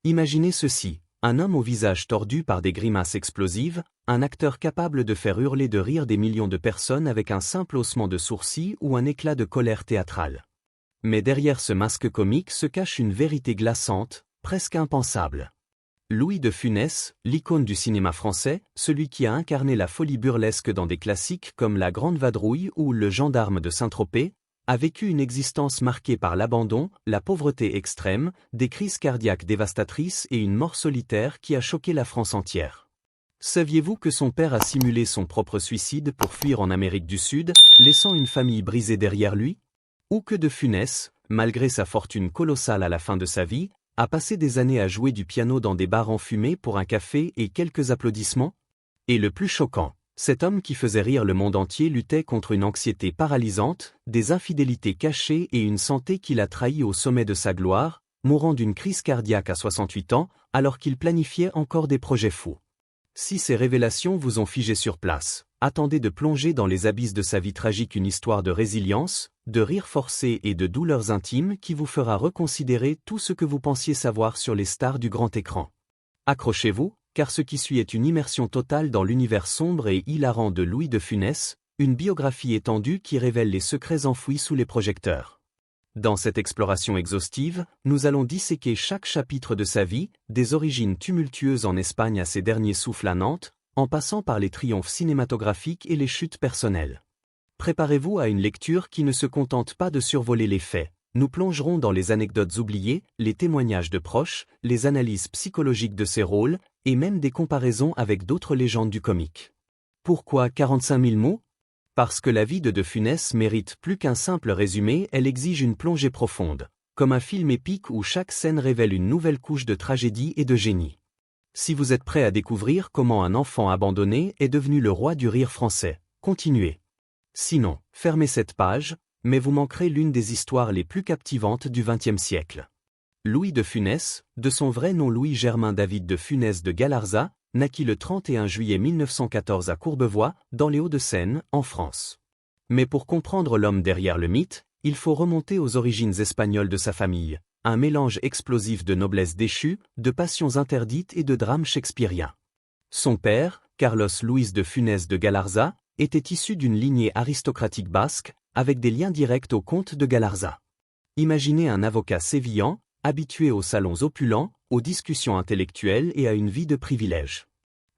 Imaginez ceci, un homme au visage tordu par des grimaces explosives, un acteur capable de faire hurler de rire des millions de personnes avec un simple haussement de sourcils ou un éclat de colère théâtrale. Mais derrière ce masque comique se cache une vérité glaçante, presque impensable. Louis de Funès, l'icône du cinéma français, celui qui a incarné la folie burlesque dans des classiques comme La Grande Vadrouille ou Le Gendarme de Saint-Tropez, a vécu une existence marquée par l'abandon, la pauvreté extrême, des crises cardiaques dévastatrices et une mort solitaire qui a choqué la France entière. Saviez-vous que son père a simulé son propre suicide pour fuir en Amérique du Sud, laissant une famille brisée derrière lui? Ou que de Funès, malgré sa fortune colossale à la fin de sa vie, a passé des années à jouer du piano dans des bars enfumés pour un café et quelques applaudissements? Et le plus choquant, cet homme qui faisait rire le monde entier luttait contre une anxiété paralysante, des infidélités cachées et une santé qui l'a trahi au sommet de sa gloire, mourant d'une crise cardiaque à 68 ans, alors qu'il planifiait encore des projets fous. Si ces révélations vous ont figé sur place, attendez de plonger dans les abysses de sa vie tragique une histoire de résilience, de rires forcés et de douleurs intimes qui vous fera reconsidérer tout ce que vous pensiez savoir sur les stars du grand écran. Accrochez-vous, car ce qui suit est une immersion totale dans l'univers sombre et hilarant de Louis de Funès, une biographie étendue qui révèle les secrets enfouis sous les projecteurs. Dans cette exploration exhaustive, nous allons disséquer chaque chapitre de sa vie, des origines tumultueuses en Espagne à ses derniers souffles à Nantes, en passant par les triomphes cinématographiques et les chutes personnelles. Préparez-vous à une lecture qui ne se contente pas de survoler les faits. Nous plongerons dans les anecdotes oubliées, les témoignages de proches, les analyses psychologiques de ses rôles, et même des comparaisons avec d'autres légendes du comique. Pourquoi 45 000 mots? Parce que la vie de Funès mérite plus qu'un simple résumé, elle exige une plongée profonde, comme un film épique où chaque scène révèle une nouvelle couche de tragédie et de génie. Si vous êtes prêt à découvrir comment un enfant abandonné est devenu le roi du rire français, continuez. Sinon, fermez cette page, mais vous manquerez l'une des histoires les plus captivantes du XXe siècle. Louis de Funès, de son vrai nom Louis Germain David de Funès de Galarza, naquit le 31 juillet 1914 à Courbevoie, dans les Hauts-de-Seine, en France. Mais pour comprendre l'homme derrière le mythe, il faut remonter aux origines espagnoles de sa famille, un mélange explosif de noblesse déchue, de passions interdites et de drames shakespeariens. Son père, Carlos Luis de Funès de Galarza, était issu d'une lignée aristocratique basque, avec des liens directs au comte de Galarza. Imaginez un avocat sévillan, habitué aux salons opulents, aux discussions intellectuelles et à une vie de privilèges.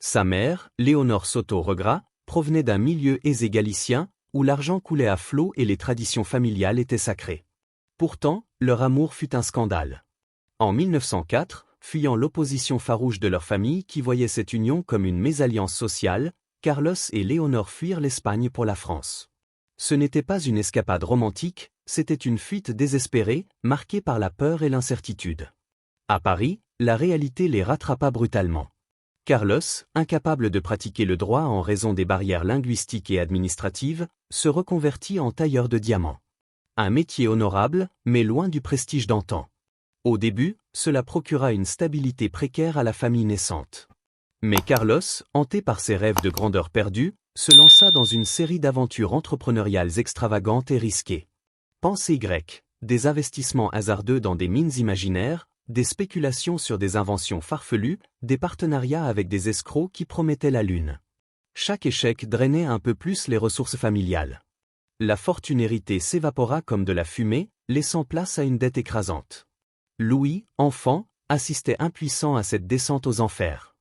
Sa mère, Léonore Soto Regras, provenait d'un milieu aisé galicien, où l'argent coulait à flot et les traditions familiales étaient sacrées. Pourtant, leur amour fut un scandale. En 1904, fuyant l'opposition farouche de leur famille qui voyait cette union comme une mésalliance sociale, Carlos et Léonore fuirent l'Espagne pour la France. Ce n'était pas une escapade romantique, c'était une fuite désespérée, marquée par la peur et l'incertitude. À Paris, la réalité les rattrapa brutalement. Carlos, incapable de pratiquer le droit en raison des barrières linguistiques et administratives, se reconvertit en tailleur de diamants. Un métier honorable, mais loin du prestige d'antan. Au début, cela procura une stabilité précaire à la famille naissante. Mais Carlos, hanté par ses rêves de grandeur perdue, se lança dans une série d'aventures entrepreneuriales extravagantes et risquées. Pensée grecque, des investissements hasardeux dans des mines imaginaires, des spéculations sur des inventions farfelues, des partenariats avec des escrocs qui promettaient la lune. Chaque échec drainait un peu plus les ressources familiales. La fortune héritée s'évapora comme de la fumée, laissant place à une dette écrasante. Louis, enfant, assistait impuissant à cette descente aux enfers.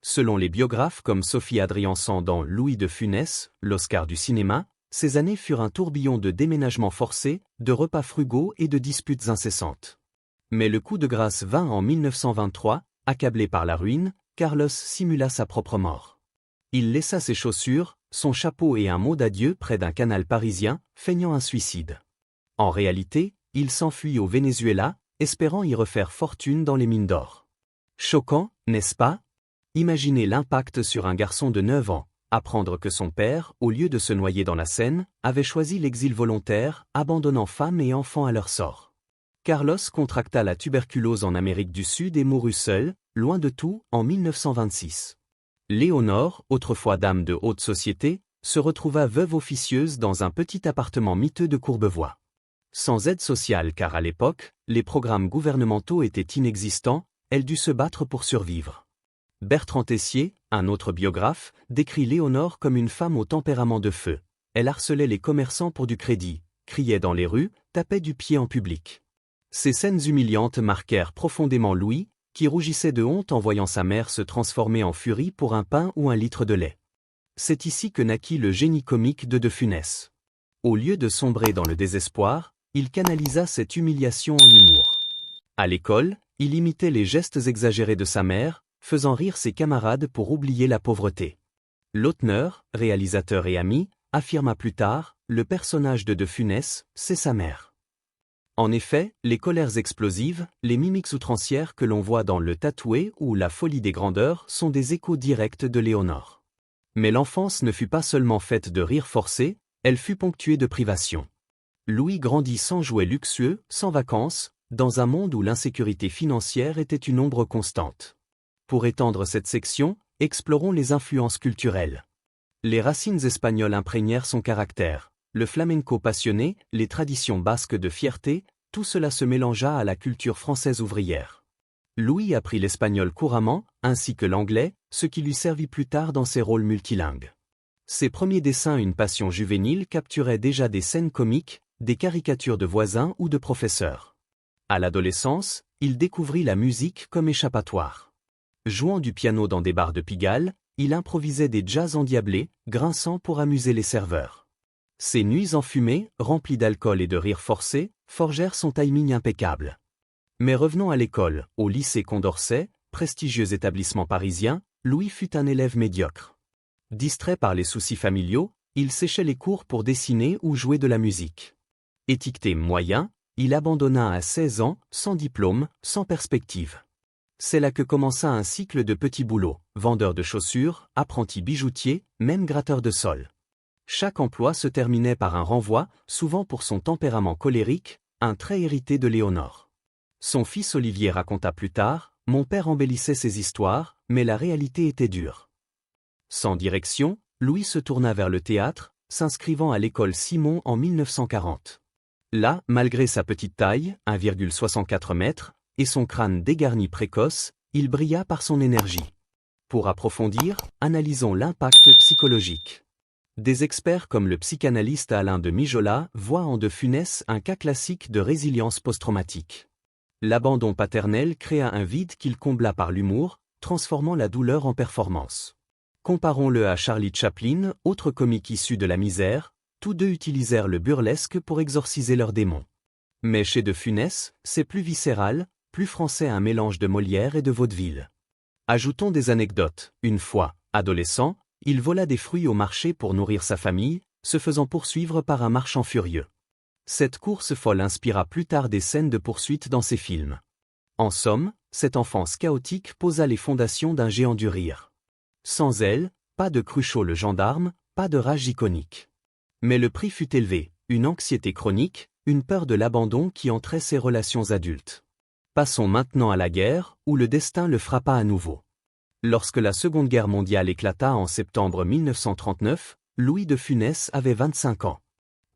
Selon les biographes comme Sophie Adriansan dans Louis de Funès, l'Oscar du cinéma, ces années furent un tourbillon de déménagements forcés, de repas frugaux et de disputes incessantes. Mais le coup de grâce vint en 1923, accablé par la ruine, Carlos simula sa propre mort. Il laissa ses chaussures, son chapeau et un mot d'adieu près d'un canal parisien, feignant un suicide. En réalité, il s'enfuit au Venezuela, espérant y refaire fortune dans les mines d'or. Choquant, n'est-ce pas? Imaginez l'impact sur un garçon de 9 ans, apprendre que son père, au lieu de se noyer dans la Seine, avait choisi l'exil volontaire, abandonnant femme et enfants à leur sort. Carlos contracta la tuberculose en Amérique du Sud et mourut seul, loin de tout, en 1926. Léonore, autrefois dame de haute société, se retrouva veuve officieuse dans un petit appartement miteux de Courbevoie. Sans aide sociale car à l'époque, les programmes gouvernementaux étaient inexistants, elle dut se battre pour survivre. Bertrand Tessier, un autre biographe, décrit Léonore comme une femme au tempérament de feu. Elle harcelait les commerçants pour du crédit, criait dans les rues, tapait du pied en public. Ces scènes humiliantes marquèrent profondément Louis, qui rougissait de honte en voyant sa mère se transformer en furie pour un pain ou un litre de lait. C'est ici que naquit le génie comique de Funès. Au lieu de sombrer dans le désespoir, il canalisa cette humiliation en humour. À l'école, il imitait les gestes exagérés de sa mère, faisant rire ses camarades pour oublier la pauvreté. Lautner, réalisateur et ami, affirma plus tard, le personnage de Funès, c'est sa mère. En effet, les colères explosives, les mimiques outrancières que l'on voit dans Le Tatoué ou La folie des grandeurs sont des échos directs de Léonore. Mais l'enfance ne fut pas seulement faite de rires forcés, elle fut ponctuée de privations. Louis grandit sans jouets luxueux, sans vacances, dans un monde où l'insécurité financière était une ombre constante. Pour étendre cette section, explorons les influences culturelles. Les racines espagnoles imprégnèrent son caractère. Le flamenco passionné, les traditions basques de fierté, tout cela se mélangea à la culture française ouvrière. Louis apprit l'espagnol couramment, ainsi que l'anglais, ce qui lui servit plus tard dans ses rôles multilingues. Ses premiers dessins, une passion juvénile, capturaient déjà des scènes comiques, des caricatures de voisins ou de professeurs. À l'adolescence, il découvrit la musique comme échappatoire. Jouant du piano dans des bars de Pigalle, il improvisait des jazz endiablés, grinçants pour amuser les serveurs. Ses nuits enfumées, remplies d'alcool et de rires forcés, forgèrent son timing impeccable. Mais revenons à l'école, au lycée Condorcet, prestigieux établissement parisien, Louis fut un élève médiocre. Distrait par les soucis familiaux, il séchait les cours pour dessiner ou jouer de la musique. Étiqueté moyen, il abandonna à 16 ans, sans diplôme, sans perspective. C'est là que commença un cycle de petits boulots, vendeur de chaussures, apprenti bijoutier, même gratteur de sol. Chaque emploi se terminait par un renvoi, souvent pour son tempérament colérique, un trait hérité de Léonore. Son fils Olivier raconta plus tard, « Mon père embellissait ses histoires, mais la réalité était dure. » Sans direction, Louis se tourna vers le théâtre, s'inscrivant à l'école Simon en 1940. Là, malgré sa petite taille, 1,64 m, et son crâne dégarni précoce, il brilla par son énergie. Pour approfondir, analysons l'impact psychologique. Des experts comme le psychanalyste Alain de Mijola voient en Funès un cas classique de résilience post-traumatique. L'abandon paternel créa un vide qu'il combla par l'humour, transformant la douleur en performance. Comparons-le à Charlie Chaplin, autre comique issu de la misère, tous deux utilisèrent le burlesque pour exorciser leurs démons. Mais chez Funès, c'est plus viscéral, plus français, un mélange de Molière et de vaudeville. Ajoutons des anecdotes. Une fois, adolescent, il vola des fruits au marché pour nourrir sa famille, se faisant poursuivre par un marchand furieux. Cette course folle inspira plus tard des scènes de poursuite dans ses films. En somme, cette enfance chaotique posa les fondations d'un géant du rire. Sans elle, pas de Cruchot le gendarme, pas de rage iconique. Mais le prix fut élevé, une anxiété chronique, une peur de l'abandon qui entrait ses relations adultes. Passons maintenant à la guerre, où le destin le frappa à nouveau. Lorsque la Seconde Guerre mondiale éclata en septembre 1939, Louis de Funès avait 25 ans.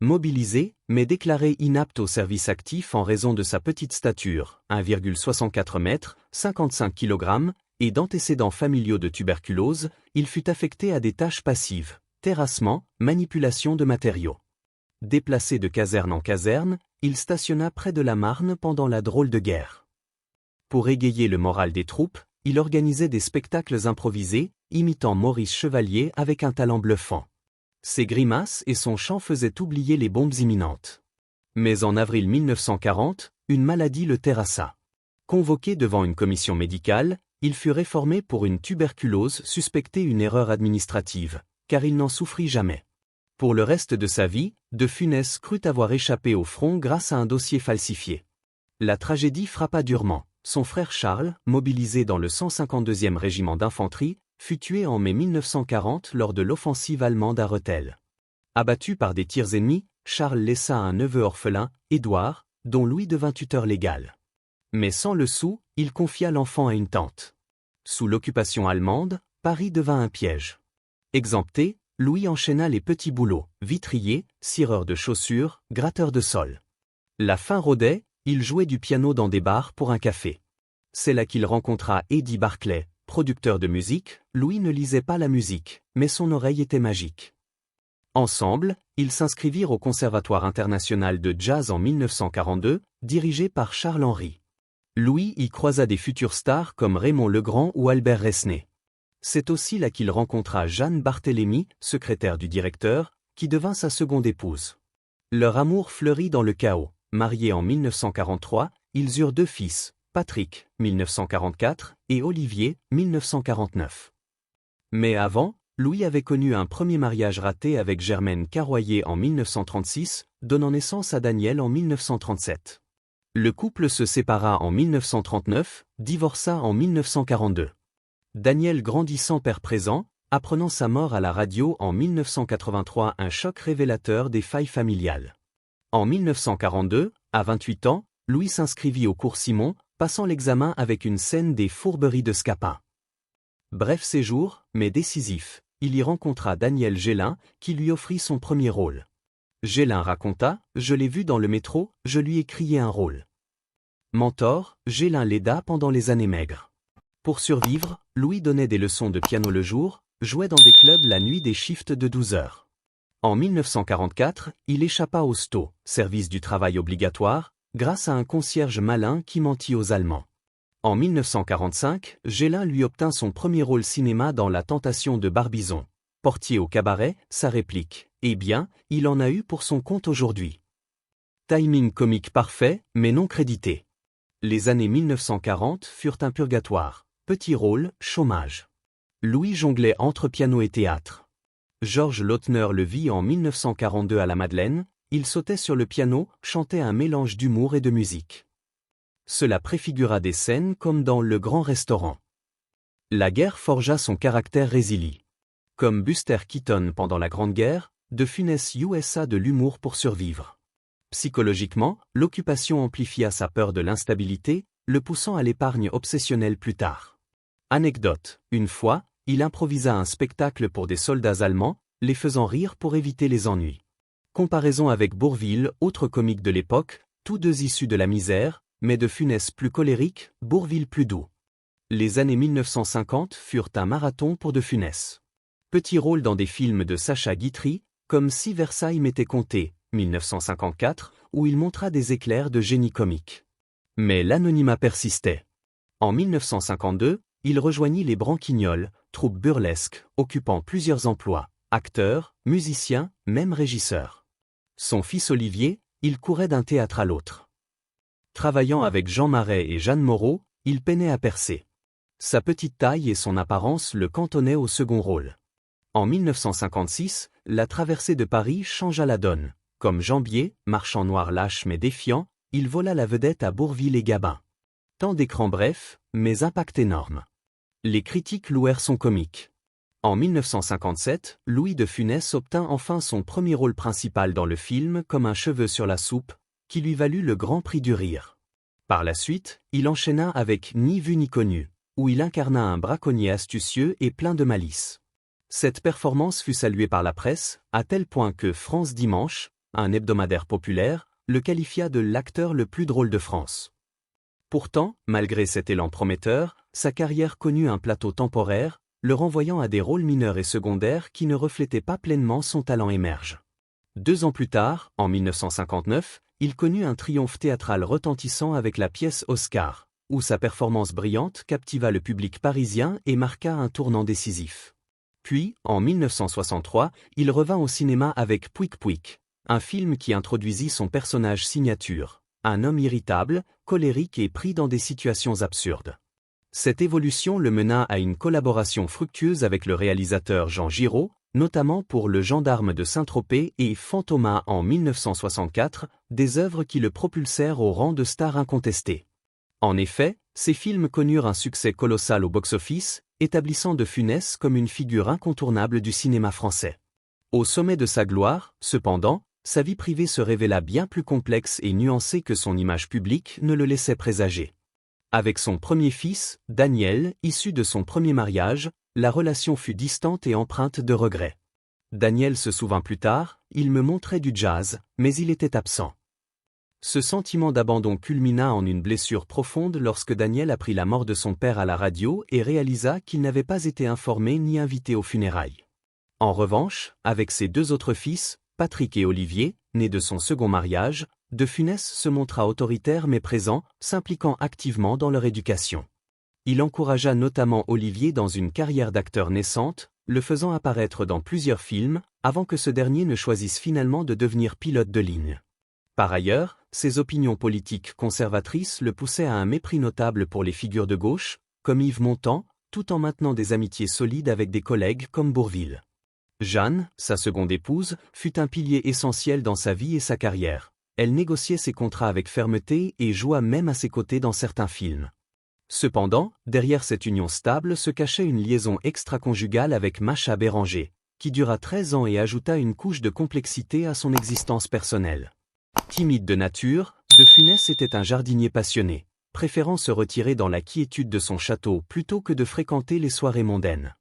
Mobilisé, mais déclaré inapte au service actif en raison de sa petite stature, 1,64 m, 55 kg, et d'antécédents familiaux de tuberculose, il fut affecté à des tâches passives, terrassement, manipulation de matériaux. Déplacé de caserne en caserne, il stationna près de la Marne pendant la drôle de guerre. Pour égayer le moral des troupes, il organisait des spectacles improvisés, imitant Maurice Chevalier avec un talent bluffant. Ses grimaces et son chant faisaient oublier les bombes imminentes. Mais en avril 1940, une maladie le terrassa. Convoqué devant une commission médicale, il fut réformé pour une tuberculose suspectée, une erreur administrative, car il n'en souffrit jamais. Pour le reste de sa vie, De Funès crut avoir échappé au front grâce à un dossier falsifié. La tragédie frappa durement. Son frère Charles, mobilisé dans le 152e régiment d'infanterie, fut tué en mai 1940 lors de l'offensive allemande à Rethel. Abattu par des tirs ennemis, Charles laissa un neveu orphelin, Édouard, dont Louis devint tuteur légal. Mais sans le sou, il confia l'enfant à une tante. Sous l'occupation allemande, Paris devint un piège. Exempté, Louis enchaîna les petits boulots, vitrier, cireur de chaussures, gratteur de sol. La faim rôdait, il jouait du piano dans des bars pour un café. C'est là qu'il rencontra Eddie Barclay, producteur de musique. Louis ne lisait pas la musique, mais son oreille était magique. Ensemble, ils s'inscrivirent au Conservatoire international de jazz en 1942, dirigé par Charles Henry. Louis y croisa des futurs stars comme Raymond Legrand ou Albert Resnais. C'est aussi là qu'il rencontra Jeanne Barthélemy, secrétaire du directeur, qui devint sa seconde épouse. Leur amour fleurit dans le chaos. Mariés en 1943, ils eurent 2 fils, Patrick, 1944, et Olivier, 1949. Mais avant, Louis avait connu un premier mariage raté avec Germaine Carroyer en 1936, donnant naissance à Daniel en 1937. Le couple se sépara en 1939, divorça en 1942. Daniel grandit sans père présent, apprenant sa mort à la radio en 1983, un choc révélateur des failles familiales. En 1942, à 28 ans, Louis s'inscrivit au cours Simon, passant l'examen avec une scène des Fourberies de Scapin. Bref séjour, mais décisif, il y rencontra Daniel Gélin, qui lui offrit son premier rôle. Gélin raconta « Je l'ai vu dans le métro, je lui ai crié un rôle ». Mentor, Gélin l'aida pendant les années maigres. Pour survivre, Louis donnait des leçons de piano le jour, jouait dans des clubs la nuit des shifts de 12 heures. En 1944, il échappa au STO, service du travail obligatoire, grâce à un concierge malin qui mentit aux Allemands. En 1945, Gélin lui obtint son premier rôle cinéma dans La Tentation de Barbizon. Portier au cabaret, sa réplique « Eh bien, il en a eu pour son compte aujourd'hui ». Timing comique parfait, mais non crédité. Les années 1940 furent un purgatoire. Petit rôle, chômage. Louis jonglait entre piano et théâtre. Georges Lautner le vit en 1942 à la Madeleine, il sautait sur le piano, chantait un mélange d'humour et de musique. Cela préfigura des scènes comme dans Le Grand Restaurant. La guerre forgea son caractère résilient. Comme Buster Keaton pendant la Grande Guerre, De Funès USA de l'humour pour survivre. Psychologiquement, l'occupation amplifia sa peur de l'instabilité, le poussant à l'épargne obsessionnelle plus tard. Anecdote, une fois, il improvisa un spectacle pour des soldats allemands, les faisant rire pour éviter les ennuis. Comparaison avec Bourvil, autre comique de l'époque, tous deux issus de la misère, mais De Funès plus colérique, Bourvil plus doux. Les années 1950 furent un marathon pour De Funès. Petit rôle dans des films de Sacha Guitry, comme Si Versailles m'était compté, 1954, où il montra des éclairs de génie comique. Mais l'anonymat persistait. En 1952, il rejoignit les Branquignoles, troupe burlesque, occupant plusieurs emplois, acteur, musicien, même régisseur. Son fils Olivier, il courait d'un théâtre à l'autre. Travaillant avec Jean Marais et Jeanne Moreau, il peinait à percer. Sa petite taille et son apparence le cantonnaient au second rôle. En 1956, La Traversée de Paris changea la donne. Comme Jambier, marchand noir lâche mais défiant, il vola la vedette à Bourvil et Gabin. Temps d'écran bref, mais impact énorme. Les critiques louèrent son comique. En 1957, Louis de Funès obtint enfin son premier rôle principal dans le film Comme un cheveu sur la soupe, qui lui valut le Grand Prix du Rire. Par la suite, il enchaîna avec Ni vu ni connu, où il incarna un braconnier astucieux et plein de malice. Cette performance fut saluée par la presse, à tel point que France Dimanche, un hebdomadaire populaire, le qualifia de l'acteur le plus drôle de France. Pourtant, malgré cet élan prometteur, sa carrière connut un plateau temporaire, le renvoyant à des rôles mineurs et secondaires qui ne reflétaient pas pleinement son talent émerge. 2 ans plus tard, en 1959, il connut un triomphe théâtral retentissant avec la pièce Oscar, où sa performance brillante captiva le public parisien et marqua un tournant décisif. Puis, en 1963, il revint au cinéma avec Pouic Pouic, un film qui introduisit son personnage signature, un homme irritable, colérique et pris dans des situations absurdes. Cette évolution le mena à une collaboration fructueuse avec le réalisateur Jean Giraud, notamment pour Le Gendarme de Saint-Tropez et Fantomas en 1964, des œuvres qui le propulsèrent au rang de star incontesté. En effet, ces films connurent un succès colossal au box-office, établissant De Funès comme une figure incontournable du cinéma français. Au sommet de sa gloire, cependant, sa vie privée se révéla bien plus complexe et nuancée que son image publique ne le laissait présager. Avec son premier fils, Daniel, issu de son premier mariage, la relation fut distante et empreinte de regrets. Daniel se souvint plus tard, il me montrait du jazz, mais il était absent. Ce sentiment d'abandon culmina en une blessure profonde lorsque Daniel apprit la mort de son père à la radio et réalisa qu'il n'avait pas été informé ni invité aux funérailles. En revanche, avec ses 2 autres fils, Patrick et Olivier, nés de son second mariage, De Funès se montra autoritaire mais présent, s'impliquant activement dans leur éducation. Il encouragea notamment Olivier dans une carrière d'acteur naissante, le faisant apparaître dans plusieurs films, avant que ce dernier ne choisisse finalement de devenir pilote de ligne. Par ailleurs, ses opinions politiques conservatrices le poussaient à un mépris notable pour les figures de gauche, comme Yves Montand, tout en maintenant des amitiés solides avec des collègues comme Bourvil. Jeanne, sa seconde épouse, fut un pilier essentiel dans sa vie et sa carrière. Elle négociait ses contrats avec fermeté et joua même à ses côtés dans certains films. Cependant, derrière cette union stable se cachait une liaison extra-conjugale avec Macha Béranger, qui dura 13 ans et ajouta une couche de complexité à son existence personnelle. Timide de nature, De Funès était un jardinier passionné, préférant se retirer dans la quiétude de son château plutôt que de fréquenter les soirées mondaines.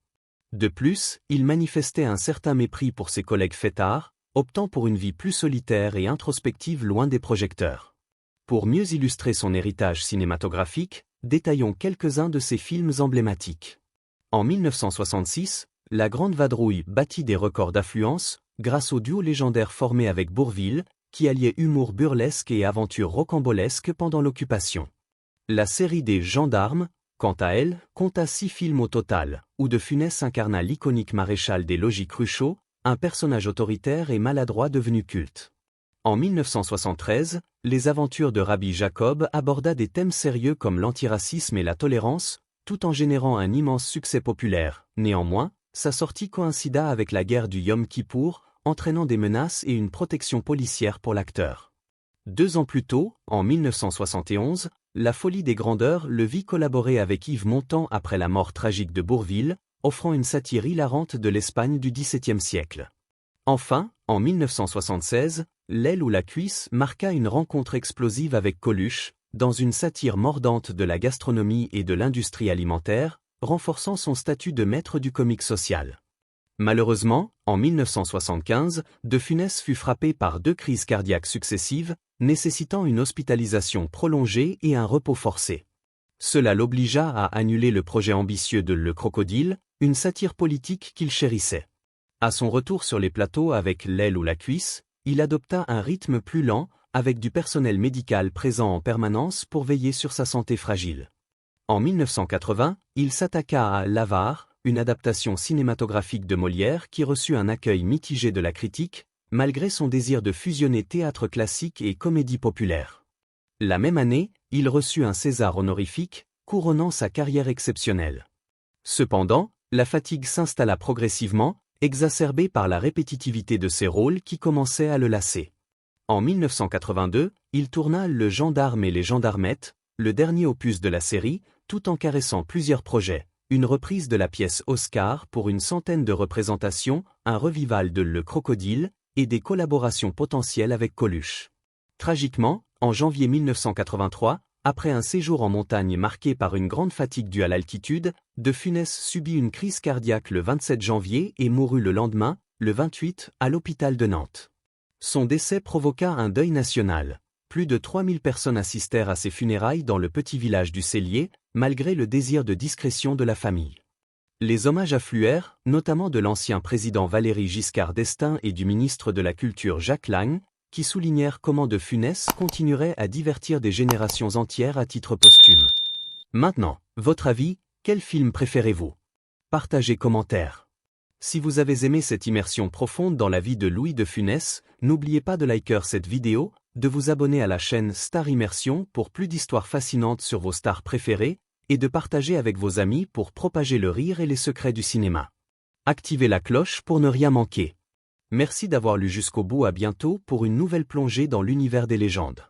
De plus, il manifestait un certain mépris pour ses collègues fêtards, optant pour une vie plus solitaire et introspective loin des projecteurs. Pour mieux illustrer son héritage cinématographique, détaillons quelques-uns de ses films emblématiques. En 1966, La Grande Vadrouille battit des records d'affluence, grâce au duo légendaire formé avec Bourvil, qui alliait humour burlesque et aventure rocambolesque pendant l'occupation. La série des Gendarmes, quant à elle, compta 6 films au total, où De Funès incarna l'iconique maréchal des logis Cruchot, un personnage autoritaire et maladroit devenu culte. En 1973, Les Aventures de Rabbi Jacob aborda des thèmes sérieux comme l'antiracisme et la tolérance, tout en générant un immense succès populaire. Néanmoins, sa sortie coïncida avec la guerre du Yom Kippour, entraînant des menaces et une protection policière pour l'acteur. 2 ans plus tôt, en 1971, La Folie des Grandeurs le vit collaborer avec Yves Montand après la mort tragique de Bourvil, offrant une satire hilarante de l'Espagne du XVIIe siècle. Enfin, en 1976, L'aile ou la cuisse marqua une rencontre explosive avec Coluche, dans une satire mordante de la gastronomie et de l'industrie alimentaire, renforçant son statut de maître du comique social. Malheureusement, en 1975, De Funès fut frappé par 2 crises cardiaques successives, nécessitant une hospitalisation prolongée et un repos forcé. Cela l'obligea à annuler le projet ambitieux de Le Crocodile, une satire politique qu'il chérissait. À son retour sur les plateaux avec L'aile ou la cuisse, il adopta un rythme plus lent, avec du personnel médical présent en permanence pour veiller sur sa santé fragile. En 1980, il s'attaqua à L'Avare, une adaptation cinématographique de Molière qui reçut un accueil mitigé de la critique, malgré son désir de fusionner théâtre classique et comédie populaire. La même année, il reçut un César honorifique, couronnant sa carrière exceptionnelle. Cependant, la fatigue s'installa progressivement, exacerbée par la répétitivité de ses rôles qui commençaient à le lasser. En 1982, il tourna Le Gendarme et les Gendarmettes, le dernier opus de la série, tout en caressant plusieurs projets. Une reprise de la pièce Oscar pour une centaine de représentations, un revival de Le Crocodile, et des collaborations potentielles avec Coluche. Tragiquement, en janvier 1983, après un séjour en montagne marqué par une grande fatigue due à l'altitude, De Funès subit une crise cardiaque le 27 janvier et mourut le lendemain, le 28, à l'hôpital de Nantes. Son décès provoqua un deuil national. Plus de 3000 personnes assistèrent à ses funérailles dans le petit village du Cellier, malgré le désir de discrétion de la famille. Les hommages affluèrent, notamment de l'ancien président Valéry Giscard d'Estaing et du ministre de la Culture Jacques Lang, qui soulignèrent comment De Funès continuerait à divertir des générations entières à titre posthume. Maintenant, votre avis, quel film préférez-vous? Partagez commentaires. Si vous avez aimé cette immersion profonde dans la vie de Louis De Funès, n'oubliez pas de liker cette vidéo, de vous abonner à la chaîne Star Immersion pour plus d'histoires fascinantes sur vos stars préférées, et de partager avec vos amis pour propager le rire et les secrets du cinéma. Activez la cloche pour ne rien manquer. Merci d'avoir lu jusqu'au bout, à bientôt pour une nouvelle plongée dans l'univers des légendes.